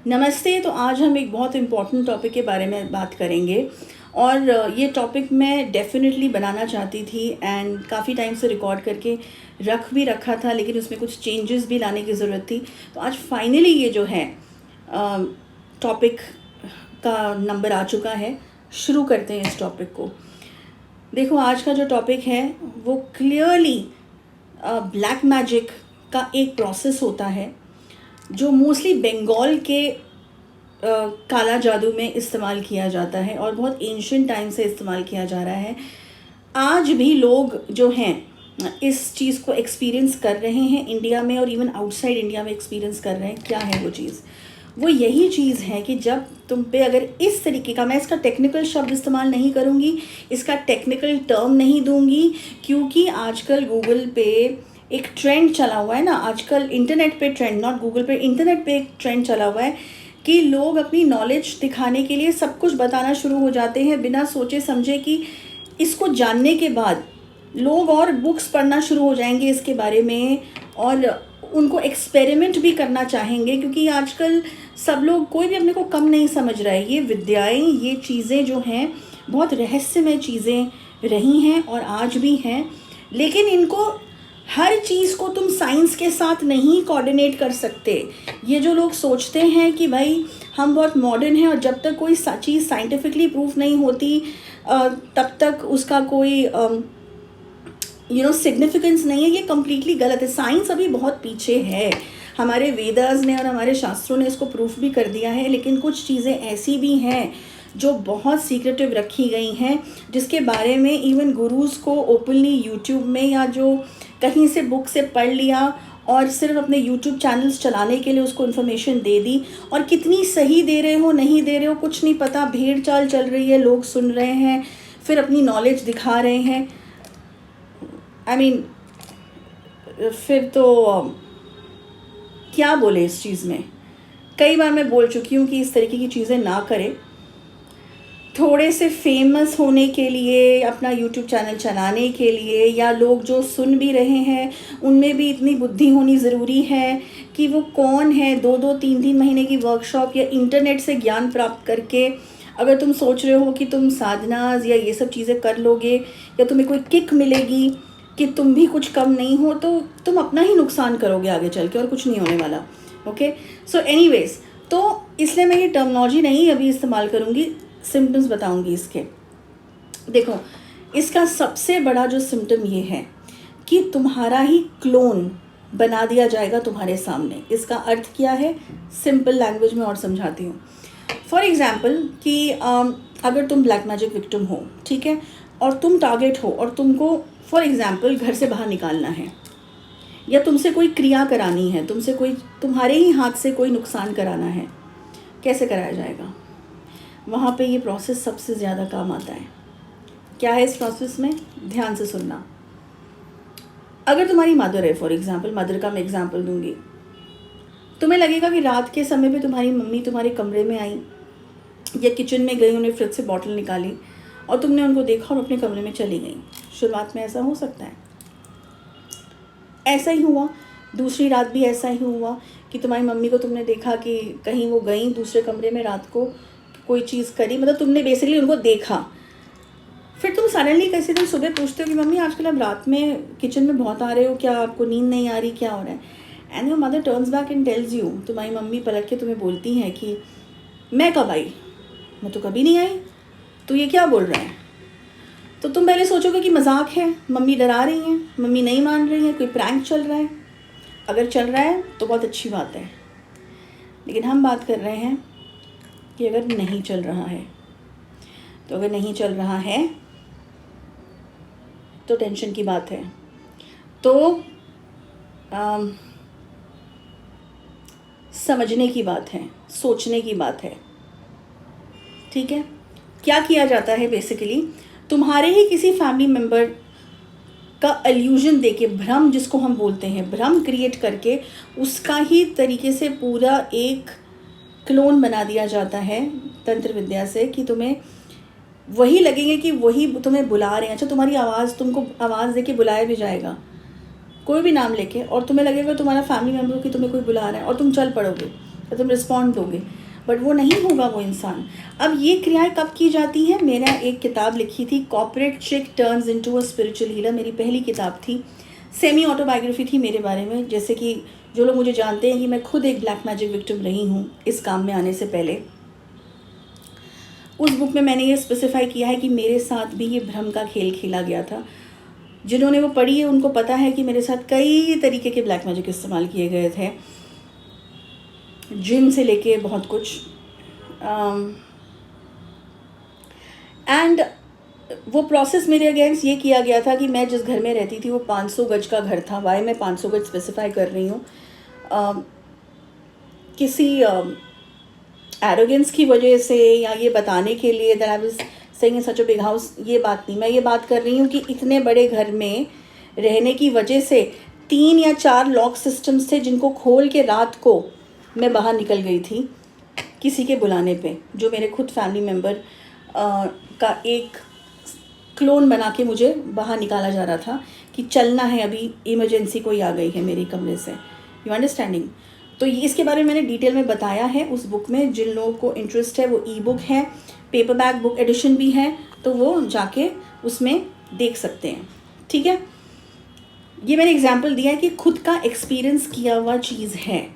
नमस्ते। तो आज हम एक बहुत इम्पॉर्टेंट टॉपिक के बारे में बात करेंगे और ये टॉपिक मैं डेफिनेटली बनाना चाहती थी एंड काफ़ी टाइम से रिकॉर्ड करके रख भी रखा था, लेकिन उसमें कुछ चेंजेस भी लाने की ज़रूरत थी। तो आज फाइनली ये जो है टॉपिक का नंबर आ चुका है। शुरू करते हैं इस टॉपिक को। देखो, आज का जो टॉपिक है वो क्लियरली ब्लैक मैजिक का एक प्रोसेस होता है जो मोस्टली बंगाल के काला जादू में इस्तेमाल किया जाता है और बहुत एंशिएंट टाइम से इस्तेमाल किया जा रहा है। आज भी लोग जो हैं इस चीज़ को एक्सपीरियंस कर रहे हैं इंडिया में, और इवन आउटसाइड इंडिया में एक्सपीरियंस कर रहे हैं। क्या है वो चीज़? वो यही चीज़ है कि जब तुम पे अगर इस तरीके का, मैं इसका टेक्निकल शब्द इस्तेमाल नहीं करूँगी, इसका टेक्निकल टर्म नहीं दूँगी, क्योंकि आजकल गूगल पे एक ट्रेंड चला हुआ है ना। आजकल इंटरनेट पे ट्रेंड, नॉट गूगल पे, इंटरनेट पे एक ट्रेंड चला हुआ है कि लोग अपनी नॉलेज दिखाने के लिए सब कुछ बताना शुरू हो जाते हैं बिना सोचे समझे कि इसको जानने के बाद लोग और बुक्स पढ़ना शुरू हो जाएंगे इसके बारे में और उनको एक्सपेरिमेंट भी करना चाहेंगे, क्योंकि आजकल सब लोग, कोई भी अपने को कम नहीं समझ रहा है। ये विद्याएं, ये चीज़ें जो हैं बहुत रहस्यमय चीज़ें रही हैं और आज भी हैं, लेकिन इनको हर चीज़ को तुम साइंस के साथ नहीं कोऑर्डिनेट कर सकते। ये जो लोग सोचते हैं कि भाई हम बहुत मॉडर्न हैं और जब तक कोई चीज़ साइंटिफिकली प्रूफ नहीं होती तब तक उसका कोई सिग्निफिकेंस नहीं है, ये कम्प्लीटली गलत है। साइंस अभी बहुत पीछे है। हमारे वेदास ने और हमारे शास्त्रों ने इसको प्रूफ भी कर दिया है, लेकिन कुछ चीज़ें ऐसी भी हैं जो बहुत सीक्रेटिव रखी गई हैं, जिसके बारे में इवन गुरुज़ को ओपनली यूट्यूब में या जो कहीं से बुक से पढ़ लिया और सिर्फ अपने यूट्यूब चैनल्स चलाने के लिए उसको इन्फॉर्मेशन दे दी, और कितनी सही दे रहे हो नहीं दे रहे हो कुछ नहीं पता, भेड़ चाल चल रही है, लोग सुन रहे हैं, फिर अपनी नॉलेज दिखा रहे हैं। फिर तो क्या बोले इस चीज़ में। कई बार मैं बोल चुकी हूँ कि इस तरीके की चीज़ें ना करें। थोड़े से फेमस होने के लिए, अपना यूट्यूब चैनल चलाने के लिए, या लोग जो सुन भी रहे हैं उनमें भी इतनी बुद्धि होनी ज़रूरी है कि वो कौन है। 2-3 महीने की वर्कशॉप या इंटरनेट से ज्ञान प्राप्त करके अगर तुम सोच रहे हो कि तुम साधनाज या ये सब चीज़ें कर लोगे या तुम्हें कोई किक मिलेगी कि तुम भी कुछ कम नहीं हो, तो तुम अपना ही नुकसान करोगे आगे चल के, और कुछ नहीं होने वाला। ओके, सो एनीवेज, तो इसलिए मैं ये टर्मिनोलॉजी नहीं अभी इस्तेमाल करूँगी, सिम्टम्स बताऊंगी इसके। देखो, इसका सबसे बड़ा जो सिम्टम ये है कि तुम्हारा ही क्लोन बना दिया जाएगा तुम्हारे सामने। इसका अर्थ क्या है, सिंपल लैंग्वेज में और समझाती हूँ। फॉर एग्जाम्पल कि अगर तुम ब्लैक मैजिक विक्टिम हो, ठीक है, और तुम टारगेट हो और तुमको फॉर एग्जाम्पल घर से बाहर निकालना है या तुमसे कोई क्रिया करानी है, तुम्हारे ही हाथ से कोई नुकसान कराना है, कैसे कराया जाएगा? वहाँ पे ये प्रोसेस सबसे ज़्यादा काम आता है। क्या है इस प्रोसेस में? ध्यान से सुनना। अगर तुम्हारी मदर है, फॉर एग्जांपल, मदर का मैं एग्जांपल दूंगी, तुम्हें लगेगा कि रात के समय पे तुम्हारी मम्मी तुम्हारे कमरे में आई या किचन में गई, उन्हें फ्रिज से बॉटल निकाली और तुमने उनको देखा और अपने कमरे में चली गई। शुरुआत में ऐसा हो सकता है, ऐसा ही हुआ। दूसरी रात भी ऐसा ही हुआ कि तुम्हारी मम्मी को तुमने देखा कि कहीं वो गई दूसरे कमरे में, रात को कोई चीज़ करी, मतलब तुमने बेसिकली उनको देखा। फिर तुम सडनली कैसे दिन सुबह पूछते हो कि मम्मी आजकल आप रात में किचन में बहुत आ रहे हो, क्या आपको नींद नहीं आ रही, क्या हो रहा है? And your mother turns back and tells you, तुम्हारी मम्मी पलट के तुम्हें बोलती हैं कि मैं कब आई, मैं तो कभी नहीं आई, तो ये क्या बोल रहा है? तो तुम पहले सोचोगे कि मजाक है, मम्मी डरा रही हैं, मम्मी नहीं मान रही हैं, कोई प्रैंक चल रहा है। अगर चल रहा है तो बहुत अच्छी बात है, लेकिन हम बात कर रहे हैं कि अगर नहीं चल रहा है, तो अगर नहीं चल रहा है तो टेंशन की बात है। तो समझने की बात है, सोचने की बात है, ठीक है। क्या किया जाता है बेसिकली, तुम्हारे ही किसी फैमिली मेम्बर का इल्यूजन देके, भ्रम जिसको हम बोलते हैं, भ्रम क्रिएट करके उसका ही तरीके से पूरा एक क्लोन बना दिया जाता है तंत्र विद्या से, कि तुम्हें वही लगेंगे कि वही तुम्हें बुला रहे हैं। अच्छा, तुम्हारी आवाज़, तुमको आवाज़ देके बुलाया भी जाएगा कोई भी नाम लेके, और तुम्हें लगेगा तुम्हारा फैमिली मेम्बर की तुम्हें कोई बुला रहा है और तुम चल पड़ोगे। तो तुम रिस्पॉन्ड दोगे, बट वो नहीं होगा वो इंसान। अब ये क्रियाएं कब की जाती हैं? मैंने एक किताब लिखी थी, कॉर्पोरेट चिक turns into a spiritual healer, मेरी पहली किताब थी, सेमी ऑटोबायोग्राफी थी मेरे बारे में। जैसे कि जो लोग मुझे जानते हैं कि मैं खुद एक ब्लैक मैजिक विक्टिम रही हूँ इस काम में आने से पहले। उस बुक में मैंने ये स्पेसिफाई किया है कि मेरे साथ भी ये भ्रम का खेल खेला गया था। जिन्होंने वो पढ़ी है उनको पता है कि मेरे साथ कई तरीके के ब्लैक मैजिक इस्तेमाल किए गए थे, जिन से लेके बहुत कुछ। एंड वो प्रोसेस मेरे अगेंस्ट ये किया गया था कि मैं जिस घर में रहती थी वो 500 गज का घर था। वाई मैं 500 गज स्पेसिफाई कर रही हूँ? किसी एरोगेंस की वजह से, या ये बताने के लिए that I was saying in such a big house, ये बात नहीं। मैं ये बात कर रही हूँ कि इतने बड़े घर में रहने की वजह से 3 या 4 लॉक सिस्टम्स थे जिनको खोल के रात को मैं बाहर निकल गई थी किसी के बुलाने पे, जो मेरे खुद फैमिली मेम्बर का एक क्लोन बना के मुझे बाहर निकाला जा रहा था कि चलना है, अभी इमरजेंसी कोई आ गई है मेरे कमरे से। You understanding? तो ये इसके बारे में मैंने डिटेल में बताया है उस बुक में। जिन लोगों को इंटरेस्ट है, वो ई बुक है, पेपर बैक बुक एडिशन भी है, तो वो जाके उसमें देख सकते हैं। ठीक है, ये मैंने एग्जाम्पल दिया है कि खुद का एक्सपीरियंस किया हुआ चीज़ है।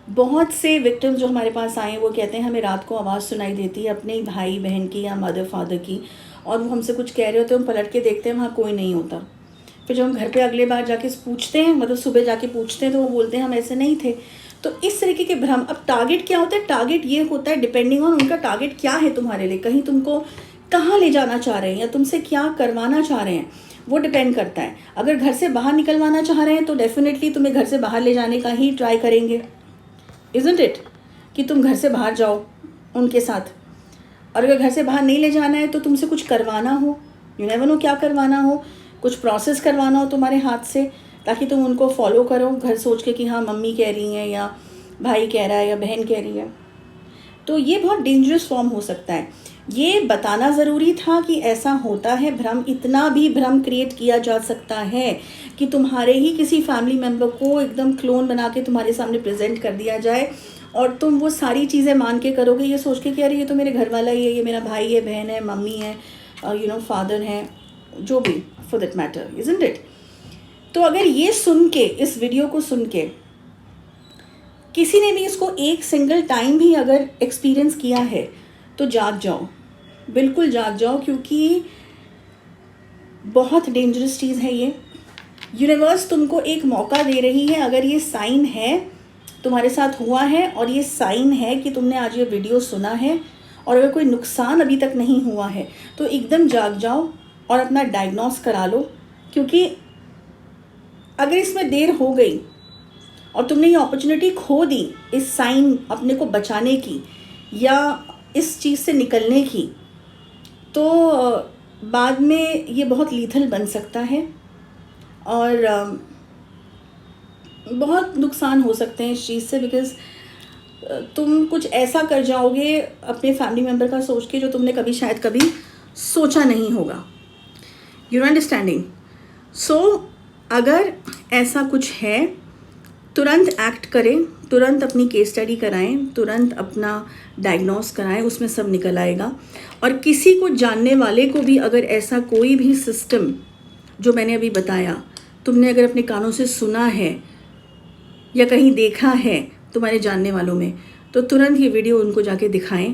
बहुत से विक्टिम्स जो हमारे पास आए हैं वो कहते हैं हमें रात को आवाज़ सुनाई देती है अपने ही भाई बहन की या मदर फादर की, और वो हमसे कुछ कह रहे होते हैं, हम पलट के देखते हैं वहाँ कोई नहीं होता। फिर जब हम घर पे अगले बार जाके पूछते हैं, मतलब सुबह जाके पूछते हैं, तो वो बोलते हैं हम ऐसे नहीं थे। तो इस तरीके के भ्रम। अब टारगेट क्या होता है? टारगेट ये होता है डिपेंडिंग ऑन उनका टारगेट क्या है तुम्हारे लिए, कहीं तुमको कहाँ ले जाना चाह रहे हैं या तुमसे क्या करवाना चाह रहे हैं, वो डिपेंड करता है। अगर घर से बाहर निकलवाना चाह रहे हैं तो डेफिनेटली तुम्हें घर से बाहर ले जाने का ही ट्राई करेंगे, इज़न्ट इट? कि तुम घर से बाहर जाओ उनके साथ। और अगर घर से बाहर नहीं ले जाना है तो तुमसे कुछ करवाना हो, यू नेवर नो क्या करवाना हो, कुछ प्रोसेस करवाना हो तुम्हारे हाथ से, ताकि तुम उनको फॉलो करो घर सोच के कि हाँ मम्मी कह रही हैं या भाई कह रहा है या बहन कह रही है। तो ये बहुत डेंजरस फॉर्म हो सकता है। ये बताना ज़रूरी था कि ऐसा होता है भ्रम। इतना भी भ्रम क्रिएट किया जा सकता है कि तुम्हारे ही किसी फैमिली मेम्बर को एकदम क्लोन बना के तुम्हारे सामने प्रेजेंट कर दिया जाए और तुम वो सारी चीज़ें मान के करोगे, ये सोच के कि अरे ये तो मेरे घर वाला ही है, ये मेरा भाई है, बहन है, मम्मी है, फादर है, जो भी for that matter, isn't it? तो अगर ये सुन के, इस वीडियो को सुन के किसी ने भी इसको एक सिंगल टाइम भी अगर एक्सपीरियंस किया है तो जाग जाओ, बिल्कुल जाग जाओ, क्योंकि बहुत डेंजरस चीज़ है ये। यूनिवर्स तुमको एक मौका दे रही है। अगर ये साइन है, तुम्हारे साथ हुआ है और ये साइन है कि तुमने आज ये वीडियो सुना है, और अगर कोई नुकसान अभी तक नहीं हुआ है तो एकदम जाग जाओ और अपना डायग्नोस करा लो। क्योंकि अगर इसमें देर हो गई और तुमने ये अपॉर्चुनिटी खो दी इस साइन अपने को बचाने की या इस चीज़ से निकलने की, तो बाद में ये बहुत लीथल बन सकता है और बहुत नुकसान हो सकते हैं इस चीज़ से। बिकॉज़ तुम कुछ ऐसा कर जाओगे अपने फैमिली मेम्बर का सोच के जो तुमने कभी शायद कभी सोचा नहीं होगा। You understanding? सो अगर ऐसा कुछ है, तुरंत एक्ट करें, तुरंत अपनी केस स्टडी कराएं, तुरंत अपना डायग्नोस कराएं, उसमें सब निकल आएगा। और किसी को जानने वाले को भी अगर ऐसा कोई भी सिस्टम जो मैंने अभी बताया तुमने अगर अपने कानों से सुना है या कहीं देखा है तुम्हारे जानने वालों में, तो तुरंत ये वीडियो उनको जाके दिखाएं।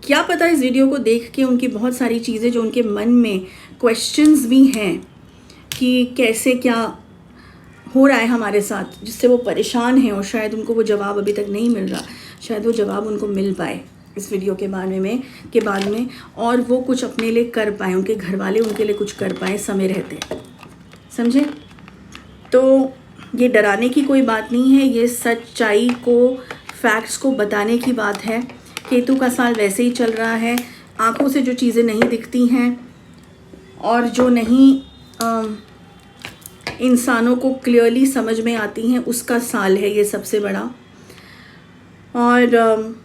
क्या पता इस वीडियो को देख के उनकी बहुत सारी चीज़ें जो उनके मन में क्वेश्चंस भी हैं कि कैसे क्या हो रहा है हमारे साथ, जिससे वो परेशान हैं और शायद उनको वो जवाब अभी तक नहीं मिल रहा, शायद वो जवाब उनको मिल पाए इस वीडियो के बाद में और वो कुछ अपने लिए कर पाएँ, उनके घर वाले उनके लिए कुछ कर पाएँ समय रहते। समझे? तो ये डराने की कोई बात नहीं है, ये सच्चाई को, फैक्ट्स को बताने की बात है। केतु का साल वैसे ही चल रहा है, आँखों से जो चीज़ें नहीं दिखती हैं और जो नहीं इंसानों को क्लियरली समझ में आती हैं, उसका साल है ये सबसे बड़ा। और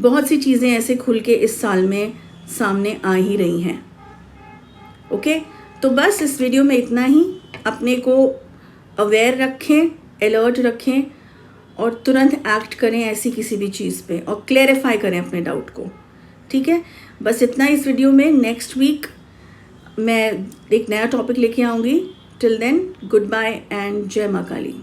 बहुत सी चीज़ें ऐसे खुल के इस साल में सामने आ ही रही हैं। ओके, तो बस इस वीडियो में इतना ही। अपने को अवेयर रखें, अलर्ट रखें और तुरंत एक्ट करें ऐसी किसी भी चीज़ पे, और क्लेरिफाई करें अपने डाउट को। ठीक है, बस इतना इस वीडियो में। नेक्स्ट वीक मैं एक नया टॉपिक लेके आऊँगी। Till then, good bye and जय माँ काली।